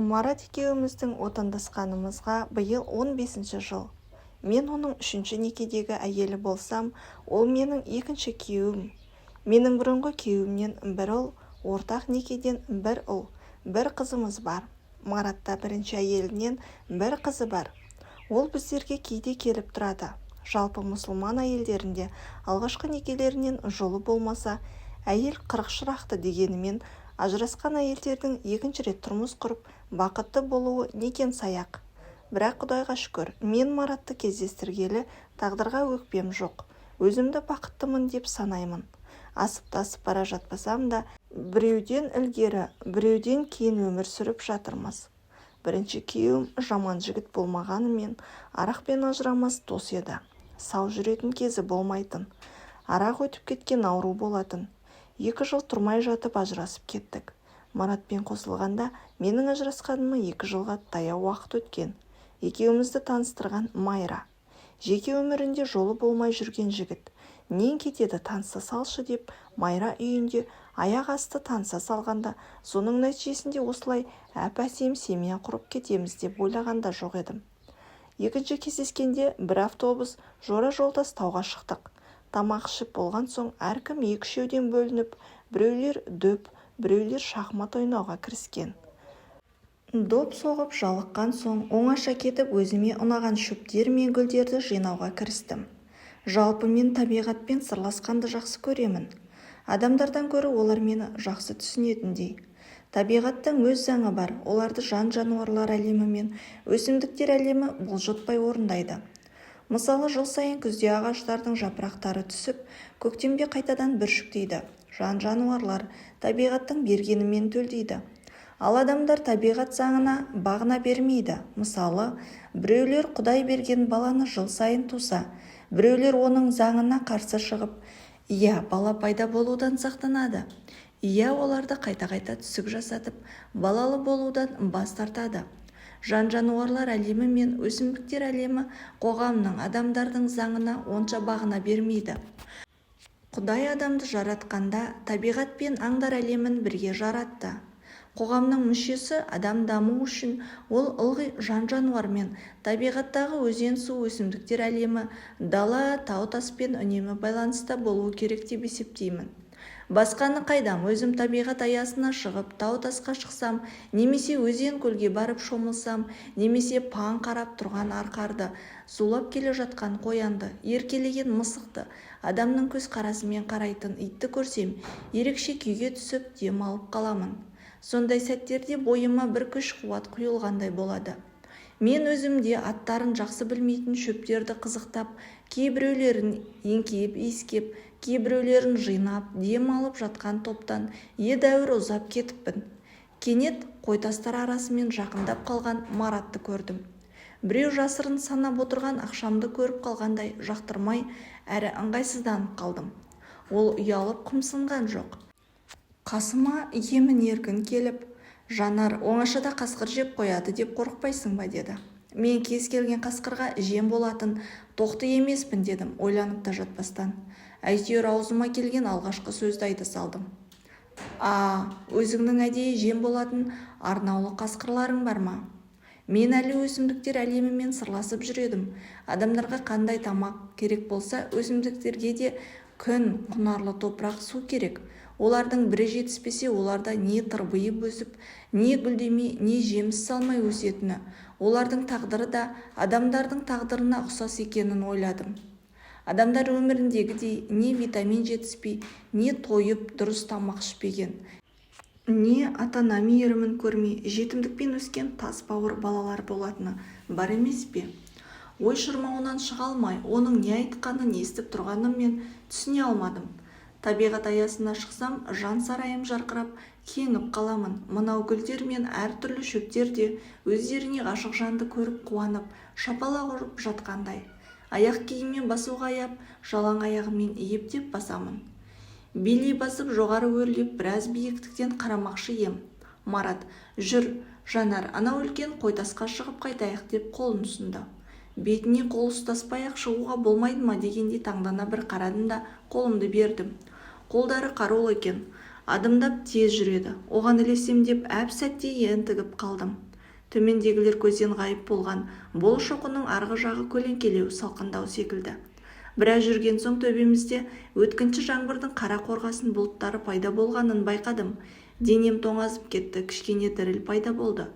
Марат екеуміздің отандасқанымызға биыл 15-ші жыл. Мен оның 3-ші некедегі әйелі болсам, ол менің 2-ші күйеуім. Менің бұрынғы күйеуімнен бір ұл, ортақ некеден бір ұл, бір қызымыз бар. Маратта 1-ші әйелінен бір қызы бар. Ол біздерге кейде келіп тұрады. Жалпы мұсылман әйелдерінде алғашқы некелерінен жолы болмаса, әйел 40 шырақты дегенімен, ажырасқан әйелдердің 2-ші рет тұрмыс құрып, бақытты болуы некен саяқ. Бірақ Құдайға шүкір, мен Маратты кездестіргелі тағдырға өкпем жоқ. Өзімді бақыттымын деп санаймын. Асып-тасып бара жатпасам да, біреуден ілгері, біреуден кейін өмір сүріп жатырмыз. 1-ші күйеуім жаман жігіт болмағанымен, арақпен ажырамас дос еді. Сау жүретін кезі болмайтын. Арақ өтіп кеткен ауру болатын. 2 жыл тұрмай жатып ажырасып кеттік. Маратпен қосылғанда менің ажырасқаныма 2 жылға таяу уақыт өткен. Екеумізді таныстырған Майра. Жеке өмірінде жолы болмай жүрген жігіт. Нен кетеді таныса салшы деп Майра үйінде аяқ асты таныса салғанда, соның нәтижесінде осылай әп-әсем семья құрып кетеміз деп ойлағанда жоқ едім. 2-ші кездескенде бір автобус жора жолдас тауға шықтық. Тамақ ішіп болған соң әркім 2-3-еуден бөлініп, біреулер дөп, біреулер шахмат ойнауға кіріскен. Доп соғып жалыққан соң оңаша кетіп өзіме ұнаған шөптер мен гүлдерді жинауға кірістім. Жалпы мен табиғатпен сырласқанды жақсы көремін. Адамдардан гөрі олар мені жақсы түсінетіндей. Табиғаттың өз заңы бар, оларды жан-жануарлар әлемі мен өсімдіктер әлемі бұлжытпай орындайды. Мысалы, жыл сайын күзде ағаштардың жапырақтары түсіп, көктемде қайтадан бүршіктейді. Жан-жануарлар табиғаттың бергенімен төлдейді. Ал адамдар табиғат заңына бағына бермейді. Мысалы, біреулер Құдай берген баланы жыл сайын туса, біреулер оның заңына қарсы шығып, бала пайда болудан сақтанады. Оларды қайта-қайта түсік жасатып, балалы болудан бас тартады. Жан-жануарлар әлемі мен өсімдіктер әлемі қоғамның адамдардың заңына онша бағына бермейді. Құдай адамды жаратқанда табиғат пен аңдар әлемін бірге жаратты. Қоғамның мүшесі адам даму үшін ол ылғи жан-жануар мен табиғаттағы өзен су өсімдіктер әлемі дала тау-таспен үнемі байланыста болуы керек деп есептеймін. Басқаны қайдам, өзім табиғат аясына шығып, тау-тасқа шықсам, немесе өзен-көлге барып шомылсам, немесе паң қарап тұрған арқарды, зулап келе жатқан қоянды, еркелеген мысықты, адамның көз қарасымен қарайтын итті көрсем, ерекше күйге түсіп дем алып қаламын. Сондай сәттерде бойыма бір күш-қуат құйылғандай болады. Мен өзімде аттарын жақсы білмейтін шөптерді қызықтап, кейбіреулерін еңкейіп иіскеп, кейбіреулерін жинап, дем алып жатқан топтан едәуір ұзап кетіппін. Кенет қойтастар арасымен жақындап қалған Маратты көрдім. Біреу жасырын санап отырған ақшамды көріп қалғандай жақтырмай, әрі ыңғайсызданып қалдым. Ол ұялып қымсынған жоқ. Қасыма емін-еркін келіп, «Жанар, оңашада қасқыр жеп қояды деп қорықпайсың ба?» деді. Мен кез келген қасқырға жем болатын тоқты емеспін дедім, ойланып та жатпастан. Әйтеуір аузыма келген алғашқы сөзді айта салдым. Өзіңнің әдейі жем болатын арнаулы қасқырларың бар ма? Мен әлі өсімдіктер әлемімен сырласып жүредім. Адамдарға қандай тамақ керек болса, өсімдіктерге де күн, құнарлы топырақ, су керек. Олардың бірі жетіспесе, оларда не тырбиып өсіп, не гүлдемей, не жеміс салмай өсетіні. Олардың тағдыры да адамдардың тағдырына ұқсас екенін ойладым. Адамдар өміріндегідей не витамин жетіспей, не тойып дұрыс тамақ ішпеген, не ата-ана мейірімін көрмей, жетімдікпен өскен тас бауыр балалар болатыны бар емес пе? Ой шырмауынан шыға алмай, оның не айтқанын естіп тұрғанын мен түсіне алмадым. Табиғат аясына шықсам, жан сарайым жарқырап, кеңіп қаламын. Мынау гүлдер мен әртүрлі шөптер де өздеріне ғашық жанды көріп қуанып, шапалақ ұрып жатқандай. Аяқ киіммен басуға аяп, жалаң аяғыммен ептеп басамын. Белей басып жоғары өрлеп, біраз биіктіктен қарамақшы ем. Марат, жүр, Жанар, анау үлкен қойтасқа шығып қайтайық деп қолын ұсынды. Бетіне қол ұстаспай-ақ шығуға болмайды ма дегенде таңдана бір қарадым да қолымды бердім. Қолдары қарулы екен. Адымдап тез жүреді. Оған ілесем деп әп-сәтте ентігіп қалдым. Төмендегілер көзден ғайып болған бол шоқының арғы жағы көлеңкелеу, салқындау секілді. Біраз жүрген соң төбемізде өткінші жаңбырдың қара қорғасын бұлттары пайда болғанын байқадым. Денем тоңазып кетті, кішкене діріл пайда болды.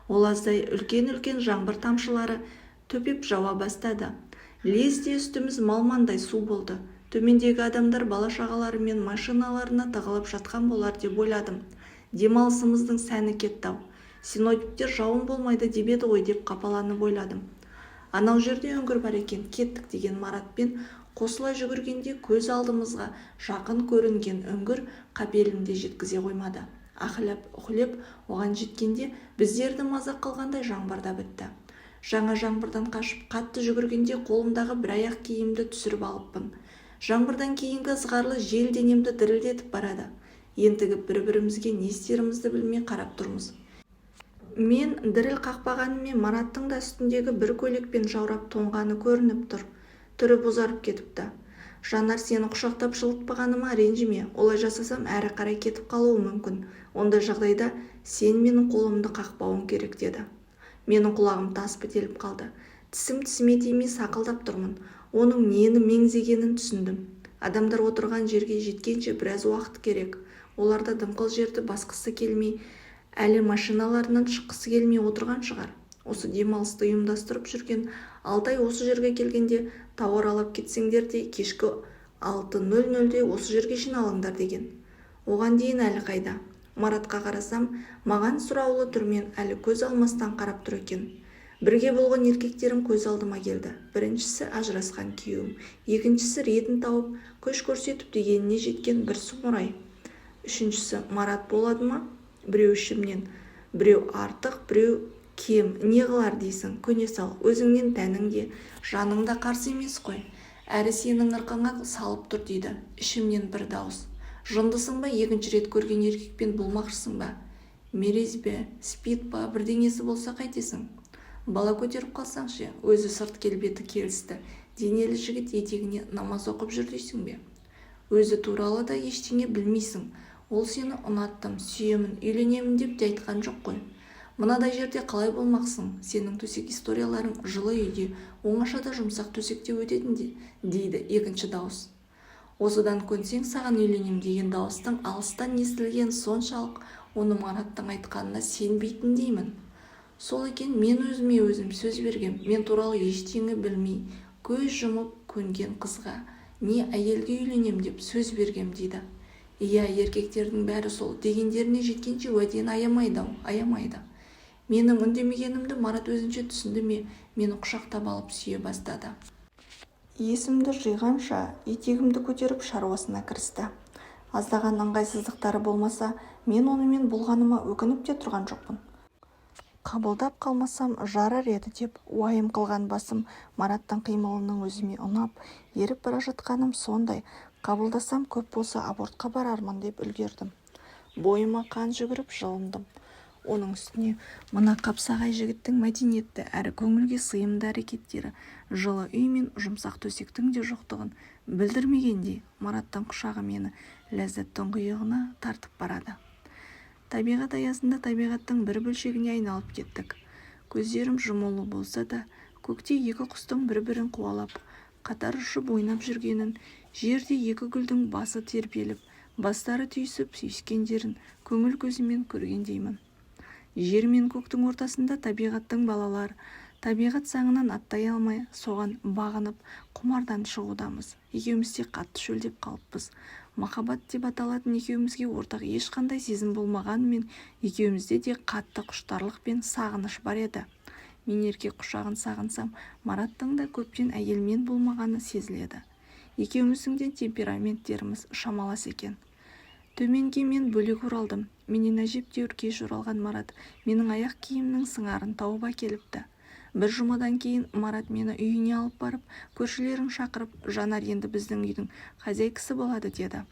Ол аздай үлкен-үлкен жаңбыр тамшылары төпеп жауа бастады. Лезде үстіміз малмандай су болды. Төмендегі адамдар бала-шағалары мен машиналарына тығылып жатқан болар деп ойладым. Демалысымыздың сәні кетті-ау. Синоптиктер жауын болмайды деп еді ғой деп қапаланып ойладым. Анау жерде үңгір бар екен, кеттік деген Маратпен қосыла жүгіргенде көз алдымызға жақын көрінген үңгір қапелімде жеткізе қоймады. Ақылеп-ұқылеп оған жеткенде біздерді мазақ қылғандай жаңбырда бітті. Жаңа жаңбырдан қашып қатты жүгіргенде қолымдағы бір аяқ киімді түсіріп алыппын. Жаңбырдан кейінгі ызғарлы жел денемді дірілдетіп барады. Ентігіп бір-бірімізге не істерімізді білмей қарап тұрмыз. Мен діріл қақпағанымен Мараттың да үстіндегі бір көйлекпен жаурап тоңғаны көрініп тұр. Түрі бозарып кетіпті. Жанар, сені құшақтап жылытпағаныма ренжіме. Олай жасасам әрі қарай кетіп қалуы мүмкін. Ондай жағдайда сен менің қолымды қақпауың керек деді. Менің құлағым тас бітеліп қалды. Тісіме тимей сақылдап тұрмын. Оның нені меңзегенін түсіндім. Адамдар отырған жерге жеткенше біраз уақыт керек. Оларда дымқыл жерді басқысы келмей, әлі машиналарынан шыққысы келмей отырған шығар. Осы демалысты ұйымдастырып жүрген Алтай осы жерге келгенде тауар алып кетсеңдер де кешкі 6:00-де осы жерге жиналыңдар деген. Оған дейін әлі қайда? Маратқа қарасам, маған сұраулы түрмен әлі көз алмастан қарап тұр екен. Бірге болған еркектерім көз алдыма келді. Біріншісі ажырасқан күйеуім, екіншісі ретін тауып көш көрсетіп дегеніне жеткен бір сұмырай. Үшіншісі Марат болады ма? Біреу ішімнен, біреу артық, біреу кем. Не қылар дейсің? Көне сал, өзіңнен тәнің де, жаның да қарсы емес қой. Әрі сенің ырқыңа салып тұр дейді. Ішімнен бір дауыс. Жындысың ба, екінші рет көрген еркекпен болмақшысың ба? Мерез бе, спид ба, бірдеңесі болса қайтесің? Бала көтеріп қалсаңшы, өзі сырт келбеті келісті. Денелі жігіт етегіне намаз оқып жүр дейсің бе? Өзі туралы да ештеңе білмейсің. Ол сені ұнаттым, сүйемін, үйленемін деп те айтқан жоқ қой. Мынадай жерде қалай болмақсың? Сенің төсек историяларың жылы үйде, оңашада жұмсақ төсекте өтетін дейді екінші дауыс. Осыдан көнсең саған үйленем деген дауыстың алыстан естілген соншалық оны Мараттың айтқанына сенбейтін деймін. Сол екен, мен өзіме өзім сөз бергем. Мен туралы ештеңе білмей, көз жұмып көнген қызға не әйелге үйленем деп сөз бергем дейді. Иә, еркектердің бәрі сол, дегендеріне жеткенше уәдені аямайды. Менің үндемегенімді Марат өзінше түсінді ме, мені құшақтап алып сүйе бастады. Есімді жиғанша етегімді көтеріп шаруасына кірісті. Аздаған ыңғайсыздықтары болмаса, мен онымен болғаныма өкініп те тұрған жоқпын. Қабылдап қалмасам жарар еді деп уайым қылған басым Мараттың қимылының өзіме ұнап, еріп бара жатқаным сондай. Қабылдасам көп болса абортқа барармын деп үлгердім. Бойыма қан жүгіріп жылындым. Оның үстіне мына қапсағай жігіттің мәдениетті әрі көңілге сыйымды әрекеттері жылы үй мен жұмсақ төсектің де жоқтығын білдірмегендей Мараттың құшағы мені ләззат тұңғиығына тартып барады. Табиғат аясында табиғаттың бір бөлшегіне айналып кеттік. Көздерім жұмулы болса да, көкте екі құстың бір-бірін қуалап, қатар ұшып ойнап жүргенін, жерде екі гүлдің басы тербеліп, бастары түйісіп сүйіскендерін көңіл көзімен көргендеймін. Жер мен көктің ортасында табиғаттың балалары, табиғат заңынан аттай алмай, соған бағынып, құмардан шығудамыз. Екеуміз де қатты шөлдеп қалыппыз. Махаббат деп аталатын екеумізге ортақ ешқандай сезім болмағанымен, екеумізде де қатты құштарлық пен сағыныш бар еді. Мен еркек құшағын сағынсам, Мараттың да көптен әйелмен болмағаны сезіледі. Екеуміздің де темпераменттеріміз шамалас екен. Төменге мен бөлек оралдым. Менен әжептәуір кеш оралған Марат менің аяқ киімнің сыңарын тауып әкеліпті. Бір жұмадан кейін Марат мені үйіне алып барып, көршілерін шақырып, Жанар енді біздің үйдің хозяйкасы болады деді.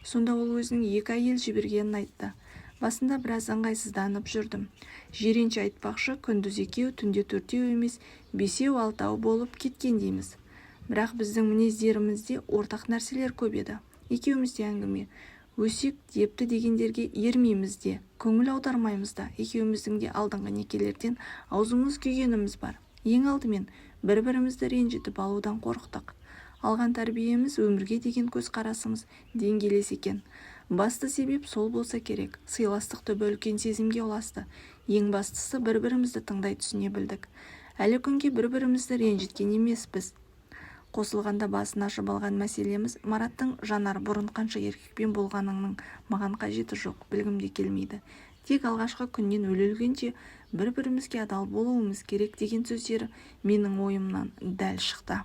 Сонда ол өзінің екі әйел жібергенін айтты. Басында біраз ыңғайсызданып жүрдім. Жиренше айтпақшы, күндіз екеу, түнде төртеу емес, бесеу, алтау болып кеткен дейміз. Бірақ біздің мінездерімізде ортақ нәрселер көп еді. Екеумізде әңгіме. өсек депті дегендерге ермейміз де, көңіл аудармаймыз да. Екеуміздің де алдыңғы некелерден аузымыз күйгеніміз бар. Ең алдымен бір-бірімізді ренжітіп алудан қорықтық. Алған тәрбиеміз, өмірге деген көзқарасымыз деңгейлес екен. Басты себеп сол болса керек. Сыйластық түбі үлкен сезімге ұласты. Ең бастысы бір-бірімізді тыңдай түсіне білдік. Әлі күнге бір-бірімізді ренжіткен емеспіз. Қосылғанда басын ашып алған мәселеміз Мараттың Жанар, бұрын қанша еркекпен болғаныңның маған қажеті жоқ, білгім де келмейді. Тек алғашқы күннен өле-өлгенше бір-бірімізге адал болуымыз керек деген сөздері менің ойымнан дәл шықты.